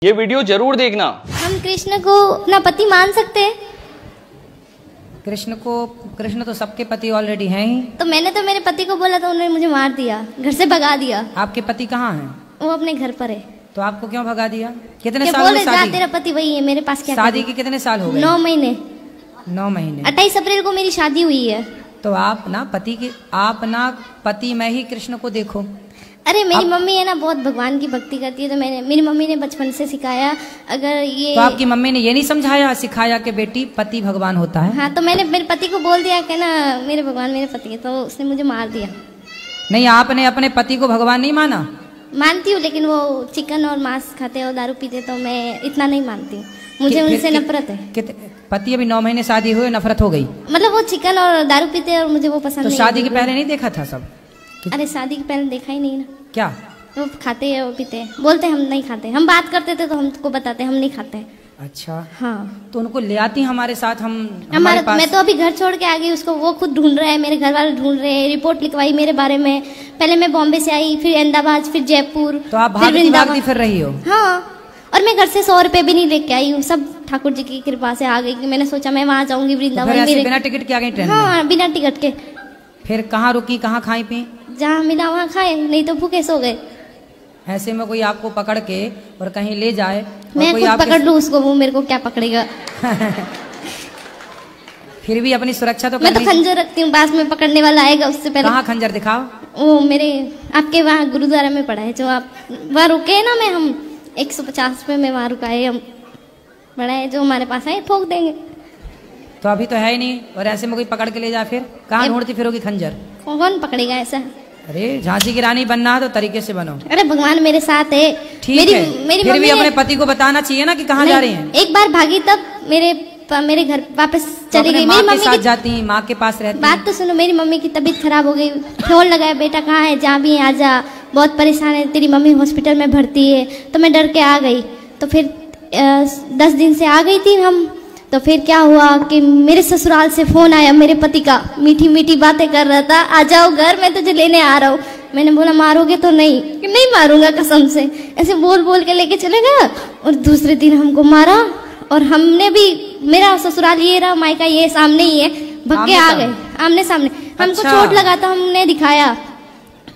ये वीडियो जरूर देखना। हम कृष्ण को अपना पति मान सकते हैं? कृष्ण तो सबके पति ऑलरेडी हैं ही। तो मैंने तो मेरे पति को बोला था, उन्होंने मुझे मार दिया, घर से भगा दिया। आपके पति कहाँ हैं? वो अपने घर पर है। तो आपको क्यों भगा दिया? कितने साल हुए शादी? तेरा पति वही है मेरे पास। क्या शादी के कितने साल हो गए? 9 महीने। 9 महीने। 28 अप्रैल को मेरी शादी हुई है। तो आप ना पति में ही कृष्ण को देखो। अरे मेरी मम्मी है ना, बहुत भगवान की भक्ति करती है, तो मेरी मम्मी ने बचपन से सिखाया। अगर ये तो आपकी मम्मी ने ये नहीं समझाया सिखाया कि बेटी पति भगवान होता है? हाँ, तो मैंने मेरे पति को बोल दिया कि ना मेरे भगवान मेरे पति है, तो उसने मुझे मार दिया। नहीं, आपने अपने पति को भगवान नहीं माना? मानती हूँ, लेकिन वो चिकन और मांस खाते और दारू पीते, तो मैं इतना नहीं मानती हूँ। मुझे उनसे नफरत है। पति अभी 9 महीने शादी हुए, नफरत हो गई? मतलब वो चिकन और दारू पीते और मुझे वो पसंद नहीं। तो शादी के पहले नहीं देखा था सब? अरे शादी के पहले देखा ही नहीं ना। क्या वो खाते हैं, वो पीते हैं, बोलते हम नहीं खाते। हम बात करते थे तो हमको बताते हम नहीं खाते। अच्छा हाँ, तो उनको ले आती हमारे साथ। हमारे पास। मैं तो अभी घर छोड़ के आ गई, उसको वो खुद ढूंढ रहा है, मेरे घर वाले ढूंढ रहे हैं। रिपोर्ट लिखवाई मेरे बारे में। पहले मैं बॉम्बे से आई, फिर अहमदाबाद, फिर जयपुर। तो आप भागती फिर रही हो? हाँ, और मैं घर से 100 रुपए भी नहीं लेके आई हूँ, सब ठाकुर जी की कृपा से आ गई। कि मैंने सोचा मैं वहाँ जाऊंगी वृंदावन। तो बिना टिकट के आ गई ट्रेन? हाँ, बिना टिकट के। फिर कहाँ रुकी, कहाँ खाई पी? जहाँ मिला वहाँ खाए, नहीं तो भूखे सो गए। ऐसे में कोई आपको पकड़ के और कहीं ले जाए, मैं खुद पकड़ लूँ उसको, वो मेरे को क्या पकड़ेगा? फिर भी अपनी सुरक्षा तो मैं तो खंजर रखती हूँ, पास में पकड़ने वाला आएगा उससे पहले। कहाँ खंजर दिखाओ? वो मेरे आपके वहाँ गुरुद्वारा में पड़ा है, जो आप वहाँ रुके है ना। मैं हम 150 पे मैं वहाँ रुका है, हम बड़ा है, जो हमारे पास है ठोक देंगे। तो अभी तो है ही नहीं, और ऐसे में कोई पकड़ के ले जाए फिर कहाँ ढूंढती फिरोगी खंजर? कौन पकड़ेगा ऐसा? अरे झांसी की रानी बनना है तो तरीके से बनो। अरे भगवान मेरे साथ है। ठीक है, फिर भी अपने पति को बताना चाहिए ना कि कहाँ जा रही हैं। एक बार भागी तब मेरे घर वापस चली गई। मेरी मम्मी साथ जाती, माँ के पास रहती। बात तो सुनो, मेरी मम्मी की तबीयत खराब हो गई, फोन लगाया, बेटा कहाँ है, जहाँ भी आ जा, बहुत परेशान है, तेरी मम्मी हॉस्पिटल में भर्ती है। तो मैं डर के आ गई। तो फिर 10 दिन से आ गई थी हम। तो फिर क्या हुआ कि मेरे ससुराल से फोन आया मेरे पति का, मीठी मीठी बातें कर रहा था, आ जाओ घर, मैं तुझे लेने आ रहा हूँ। मैंने बोला मारोगे तो? नहीं मारूंगा कसम से। ऐसे बोल बोल के लेके चले गया, और दूसरे दिन हमको मारा। और हमने भी, मेरा ससुराल ये रहा, मायका ये सामने ही है, भग के आ गए आमने सामने। हमको चोट लगा तो हमने दिखाया,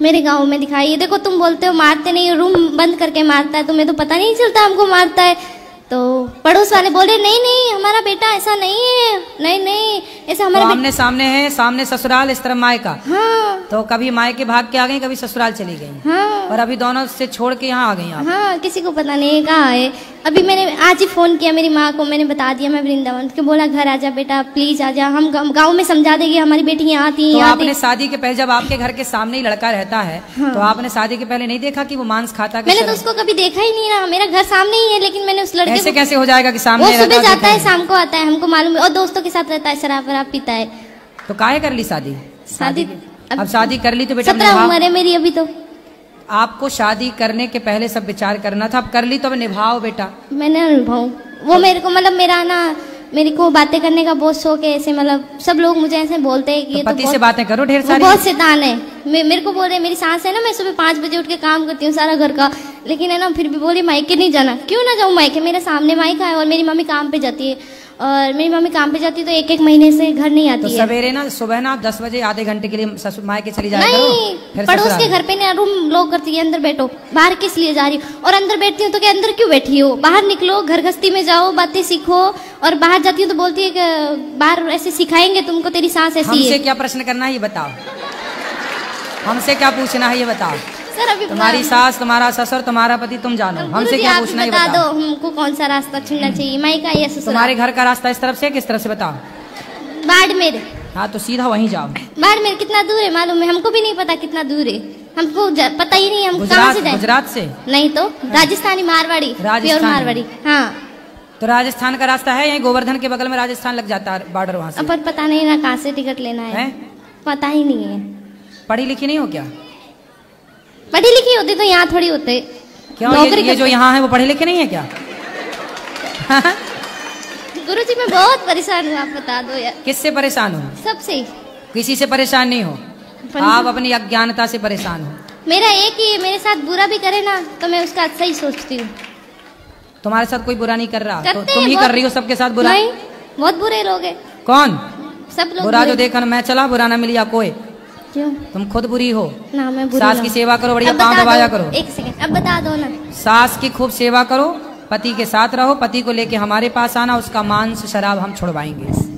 मेरे गाँव में दिखाई। ये देखो, तुम बोलते हो मारते नहीं, रूम बंद करके मारता है, तुम्हें तो पता नहीं चलता हमको मारता है। तो पड़ोस वाले बोले नहीं हमारा बेटा ऐसा नहीं है, नहीं ऐसा हमारा आमने सामने है, सामने ससुराल, इस तरह मायका। हाँ, तो कभी मायके भाग के आ गई, कभी ससुराल चली गई। हाँ, और अभी दोनों से छोड़ के यहाँ आ गई आप? हाँ, किसी को पता नहीं कहाँ है। अभी मैंने आज ही फोन किया मेरी माँ को, मैंने बता दिया मैं वृंदावन के। बोला घर आजा बेटा, प्लीज आजा, हम गाँव में समझा देंगे, हमारी बेटी यहाँ आती है। तो आपने शादी के पहले, जब आपके घर के सामने ही लड़का रहता है, तो आपने शादी के पहले नहीं देखा कि वो मांस खाता है? मैंने तो उसको कभी देखा ही नहीं ना, मेरा घर सामने ही है, लेकिन मैंने उस लड़के ऐसे कैसे हो जाएगा कि सामने? वो सुबह जाता है, शाम को आता है, हमको मालूम है, और दोस्तों के साथ रहता है, शराब वराब पीता है। तो काहे कर ली शादी? अब शादी कर ली तो बेटा 17 उम्र है मेरी अभी। तो आपको शादी करने के पहले सब विचार करना था, अब कर ली तो अब निभाओ बेटा। मैंने निभाऊं, वो मेरे को मतलब मेरा ना, मेरे को बातें करने का बहुत शौक है। ऐसे मतलब सब लोग मुझे ऐसे बोलते हैं कि ये पति से बातें करो ढेर सारी। बहुत शैतान है। मेरे को बोल रहे, मेरी सास है ना, मैं सुबह 5 बजे उठ के काम करती हूँ सारा घर का, लेकिन है ना फिर भी बोली मायके नहीं जाना। क्यों ना जाऊँ मायके? मेरे सामने मायका है, और मेरी मम्मी काम पे जाती है, और मेरी मम्मी काम पे जाती है तो 1-1 महीने से घर नहीं आती है। सवेरे ना, सुबह ना 10 बजे आधे घंटे के लिए ससुर मायके चली जाए। नहीं, पड़ोस के घर पे ना रूम लॉक करती है, अंदर बैठो, बाहर किस लिए जा रही हो? और अंदर बैठती हूँ तो क्या अंदर क्यों बैठी हो? बाहर निकलो, घर गृहस्थी में जाओ, बातें सीखो। और बाहर जाती हूँ तो बोलती है कि बाहर ऐसे सिखाएंगे तुमको, तेरी सास ऐसी है। हमसे क्या प्रश्न करना है ये बताओ, हमसे क्या पूछना है ये बताओ। सर अभी तुम्हारी सास, तुम्हारा ससुर, तुम्हारा पति, तुम जानो, हमसे क्या पूछना है ये बताओ। हमको कौन सा रास्ता चुनना चाहिए, मायका या ससुराल? तुम्हारे घर का रास्ता इस तरफ से किस तरफ से बताओ? बाड़मेर। हाँ, तो सीधा वहीं जाओ। बाड़मेर कितना दूर है मालूम है? हमको भी नहीं पता कितना दूर है, हमको पता ही नहीं। हम कहाँ से जाए? गुजरात से नहीं तो राजस्थानी, मारवाड़ी, प्योर मारवाड़ी। हाँ, तो राजस्थान का रास्ता है, यही गोवर्धन के बगल में राजस्थान लग जाता है, बॉर्डर वहाँ से। पर पता नहीं ना कहाँ से टिकट लेना है, पता ही नहीं है। पढ़ी लिखी नहीं हो क्या? पढ़ी लिखी होती तो यहाँ थोड़ी होते। क्यों? ये जो यहाँ है वो पढ़े लिखे नहीं है क्या? गुरुजी मैं बहुत परेशान हूँ, आप बता दो यार। किससे परेशान हो? सबसे। किसी से परेशान नहीं हो आप, अपनी अज्ञानता से परेशान हो। मेरा एक ही, मेरे साथ बुरा भी करे ना तो मैं उसका अच्छा ही सोचती हूँ। तुम्हारे साथ कोई बुरा नहीं कर रहा, तो करते तुम हैं ही बहुत- कर रही हो सबके साथ बुरा। नहीं, बहुत बुरे लोग हैं, कौन सब लोग बुरा? जो बुरे। देखा मैं चला, बुरा ना मिलिया कोई। क्यों? तुम खुद बुरी हो। ना मैं बुरी सास ना की हूँ। सेवा करो, बढ़िया अब पाँव बता दबाया दो, करो। एक सेकंड, अब बता दो ना। सास की खूब सेवा करो, पति के साथ रहो, पति को लेके हमारे पास आना, उसका मांस शराब हम छुड़वाएंगे।